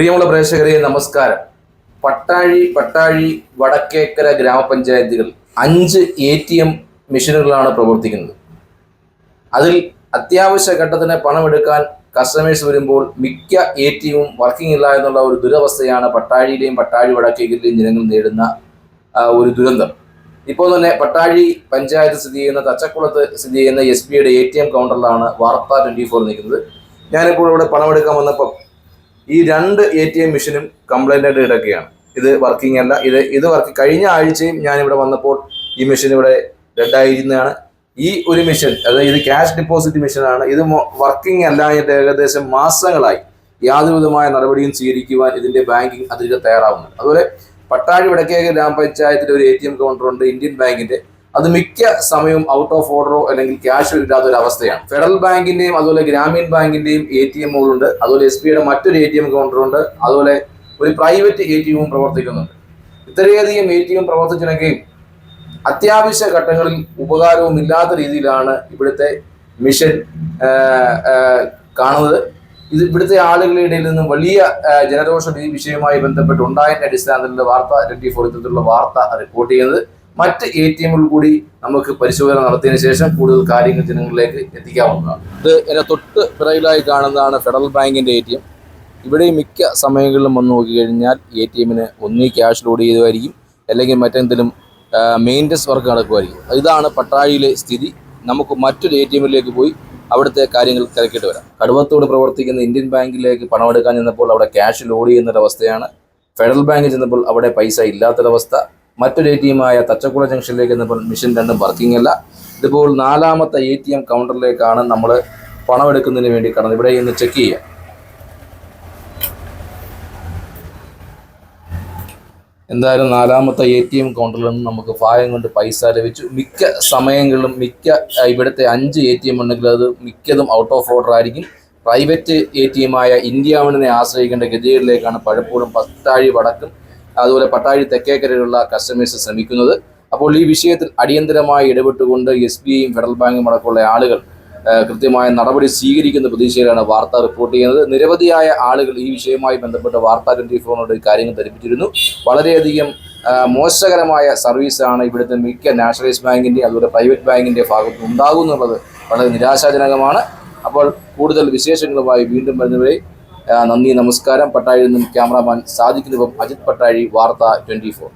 പ്രിയമുള്ള പ്രേക്ഷകരെ നമസ്കാരം. പട്ടാഴി വടക്കേക്കര ഗ്രാമപഞ്ചായത്തുകൾ 5 ATM മെഷീനുകളാണ് പ്രവർത്തിക്കുന്നത്. അതിൽ അത്യാവശ്യ ഘട്ടത്തിന് പണമെടുക്കാൻ കസ്റ്റമേഴ്സ് വരുമ്പോൾ മിക്ക ATM വർക്കിംഗ് ഇല്ല എന്നുള്ള ഒരു ദുരവസ്ഥയാണ് പട്ടാഴിയിലെയും പട്ടാഴി വടക്കേക്കരയിലെയും ജനങ്ങൾ നേരിടുന്ന ഒരു ദുരന്തം. ഇപ്പോൾ തന്നെ പട്ടാഴി പഞ്ചായത്ത് സ്ഥിതി ചെയ്യുന്ന തച്ചക്കുളത്ത് സ്ഥിതി ചെയ്യുന്ന SBIയുടെ ATM കൗണ്ടറിലാണ് വാർത്ത 24 നിൽക്കുന്നത്. ഞാനിപ്പോൾ ഇവിടെ പണമെടുക്കാൻ വന്നപ്പോൾ ഈ 2 ATM മെഷീനും കംപ്ലൈൻ്റ് ആയിട്ട് കിടക്കുകയാണ്. ഇത് വർക്കിംഗ് അല്ല. ഇത് കഴിഞ്ഞ ആഴ്ചയും ഞാനിവിടെ വന്നപ്പോൾ ഈ മെഷീൻ ഇവിടെ ഡെഡായിരുന്നതാണ്. ഈ ഒരു മെഷീൻ, അതായത് ഇത് ക്യാഷ് ഡെപ്പോസിറ്റ് മെഷീനാണ്. ഇത് വർക്കിംഗ് അല്ലായിട്ട് ഏകദേശം മാസങ്ങളായി യാതൊരുവിധമായ നടപടിയും സ്വീകരിക്കുവാൻ ഇതിൻ്റെ ബാങ്കിങ് അധികൃതർ തയ്യാറാവുന്നുണ്ട്. അതുപോലെ പട്ടാഴി വടക്കേക്കര ഗ്രാമപഞ്ചായത്തിൻ്റെ ഒരു ATM കൗണ്ടറുണ്ട്, ഇന്ത്യൻ ബാങ്കിൻ്റെ. അത് മിക്ക സമയവും ഔട്ട് ഓഫ് ഓർഡറോ അല്ലെങ്കിൽ ക്യാഷോ ഇല്ലാത്തൊരു അവസ്ഥയാണ്. ഫെഡറൽ ബാങ്കിന്റെയും അതുപോലെ ഗ്രാമീൺ ബാങ്കിന്റെയും ATMകളുണ്ട്. അതുപോലെ SBIയുടെ മറ്റൊരു ATM കൗണ്ടറുണ്ട്. അതുപോലെ ഒരു പ്രൈവറ്റ് ATMവും പ്രവർത്തിക്കുന്നുണ്ട്. ഇത്രയധികം ATM പ്രവർത്തിച്ചിട്ടുണ്ടെങ്കിൽ അത്യാവശ്യ ഘട്ടങ്ങളിൽ ഉപകാരവും ഇല്ലാത്ത രീതിയിലാണ് ഇവിടുത്തെ മിഷൻ കാണുന്നത്. ഇവിടുത്തെ ആളുകളുടെ ഇടയിൽ നിന്നും വലിയ ജനരോഷ വിഷയവുമായി ബന്ധപ്പെട്ട് ഉണ്ടായതിന്റെ അടിസ്ഥാനത്തിലുള്ള വാർത്ത 24 ഇത്തരത്തിലുള്ള വാർത്ത റിപ്പോർട്ട് ചെയ്യുന്നത്. മറ്റ് ATMകൾ കൂടി നമുക്ക് പരിശോധന നടത്തിയതിനു ശേഷം കൂടുതൽ കാര്യങ്ങൾ ജനങ്ങളിലേക്ക് എത്തിക്കാവുന്നതാണ്. ഇത് എന്നെ തൊട്ട് പിറകിലായി കാണുന്നതാണ് ഫെഡറൽ ബാങ്കിൻ്റെ ATM. ഇവിടെ മിക്ക സമയങ്ങളിലും വന്ന് നോക്കിക്കഴിഞ്ഞാൽ ATMന് ഒന്നീ ക്യാഷ് ലോഡ് ചെയ്തുമായിരിക്കും, അല്ലെങ്കിൽ മറ്റെന്തെങ്കിലും മെയിൻ്റനൻസ് വർക്ക് നടക്കുമായിരിക്കും. ഇതാണ് പട്ടാഴിയിലെ സ്ഥിതി. നമുക്ക് മറ്റൊരു ATMലേക്ക് പോയി അവിടുത്തെ കാര്യങ്ങൾ തിരക്കിയിട്ട് വരാം. കടുവത്തോട് പ്രവർത്തിക്കുന്ന ഇന്ത്യൻ ബാങ്കിലേക്ക് പണമെടുക്കാൻ ചെന്നപ്പോൾ അവിടെ ക്യാഷ് ലോഡ് ചെയ്യുന്നൊരവസ്ഥയാണ്. ഫെഡറൽ ബാങ്കിൽ ചെന്നപ്പോൾ അവിടെ പൈസ ഇല്ലാത്തൊരവസ്ഥ. മറ്റൊരു ATMമായ തച്ചക്കുള ജംഗ്ഷനിലേക്ക് ചെന്നപ്പോൾ മെഷീൻ രണ്ടും വർക്കിംഗ് അല്ല. ഇതിപ്പോൾ 4ാമത്തെ ATM കൗണ്ടറിലേക്കാണ് നമ്മൾ പണമെടുക്കുന്നതിന് വേണ്ടി കടന്നത്. ഇവിടെ ഇന്ന് ചെക്ക് ചെയ്യാം. എന്തായാലും 4ാമത്തെ ATM കൗണ്ടറിൽ നിന്ന് നമുക്ക് ഭാഗം കൊണ്ട് പൈസ ലഭിച്ചു. മിക്ക സമയങ്ങളിലും ഇവിടുത്തെ 5 ATM ഉണ്ടെങ്കിൽ അത് മിക്കതും ഔട്ട് ഓഫ് ഓർഡർ ആയിരിക്കും. പ്രൈവറ്റ് ATMമായ ഇന്ത്യ വണ്ണിനെ ആശ്രയിക്കേണ്ട ഗതികളിലേക്കാണ് പലപ്പോഴും പട്ടാഴി വടക്കും അതുപോലെ പട്ടാഴി തെക്കേക്കരയിലുള്ള കസ്റ്റമേഴ്സ് ശ്രമിക്കുന്നത്. അപ്പോൾ ഈ വിഷയത്തിൽ അടിയന്തരമായി ഇടപെട്ടുകൊണ്ട് SBIയും ഫെഡറൽ ബാങ്കും അടക്കമുള്ള ആളുകൾ കൃത്യമായ നടപടി സ്വീകരിക്കുന്ന പ്രതീക്ഷയിലാണ് വാർത്ത റിപ്പോർട്ട് ചെയ്യുന്നത്. നിരവധിയായ ആളുകൾ ഈ വിഷയവുമായി ബന്ധപ്പെട്ട് വാർത്ത 24നോട് കാര്യങ്ങൾ ധരിപ്പിച്ചിരുന്നു. വളരെയധികം മോശകരമായ സർവീസാണ് ഇവിടുത്തെ മിക്ക നാഷണലൈസ് ബാങ്കിൻ്റെ അതുപോലെ പ്രൈവറ്റ് ബാങ്കിൻ്റെ ഭാഗത്ത് ഉണ്ടാകുന്നുള്ളത് വളരെ നിരാശാജനകമാണ്. അപ്പോൾ കൂടുതൽ വിശേഷങ്ങളുമായി വീണ്ടും വരുന്നവരെ നന്ദി, നമസ്കാരം. പട്ടാഴിയിൽ നിന്നും ക്യാമറാമാൻ സാദിഖിനൊപ്പം അജിത് പട്ടാഴി, വാർത്ത 24.